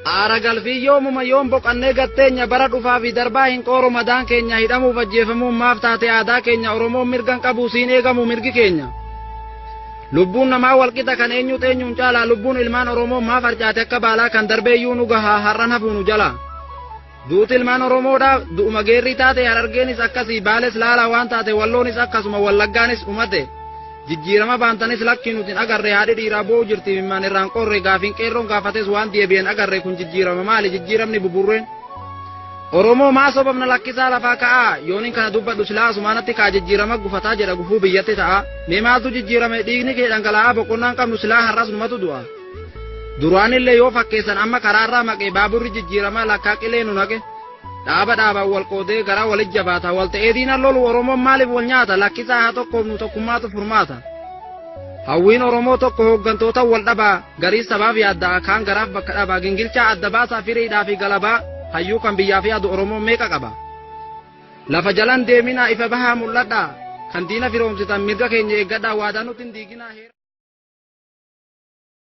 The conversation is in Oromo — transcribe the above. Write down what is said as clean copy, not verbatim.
Aaragal fi yoomuma yoom boqannee gatteenya bara dhufaa fi darbaa hin qooro madaan keenya hidhamuuf ajjeefamuun maaf taate aadaa keenya Oromoon mirgan qabu siin eegamu mirgi keenya. Lubbuun namaa walqixa kan eenyuun caalaa lubbuun ilmaan Oromoo maaf harcaate akka baalaa kan darbeeyyuu nu gahaa har'an hafuu nu jala. Duuti ilmaan Oromoodhaaf du'uma geerrii taate Harargeenis akkasii Baales laalaa waan taate Walloonis akkasuma Wallaggaanis dhumate. Jijjiirama baantanis lakki nutin agarre haadhi dhiiraa boo'u jirti mimmaan irraan qorre gaafin qeerroon gaafates waan deebi'een agarre kun jijjiirama maali jijjiiramni buburreen. Oromoo maa sobamna lakkisaa lafaa ka'aa yoonin kana dubbadhu silaa asumaanatti kaa jijjiirama gufataa jedha gufuu biyyatti ta'a. Mee maaltu jijjiirame dhiigni kee dhangala'aa boqonnaan qabnu silaa har'as numatu du'a. Duraanillee yoo fakkeessan amma karaarraa maqee baaburri jijjiirama lakkaa qilee nu naqe. Dhaabaan wal qoodee garaa walit jabaata wal ta'ee diinan lolu Oromoon maaliif wal nyaata lakkisaa haa tokkoof nu tokkummaatu furmaata. Hawwiin Oromoo tokko hooggantoota wal dhabaa garii sabaaf yaaddaa kaan garaaf bakka dhabaa gingilchaa adda baasaa firiidhaa fi galabaa hayyuu kan biyyaa fi yaadu Oromoon meeqa qaba. Lafa jalan deeminaa ifa bahaa mul'adhaa kan diina firoomsitan mirga keenya eeggadhaa waadaa nuti hin diiginaa.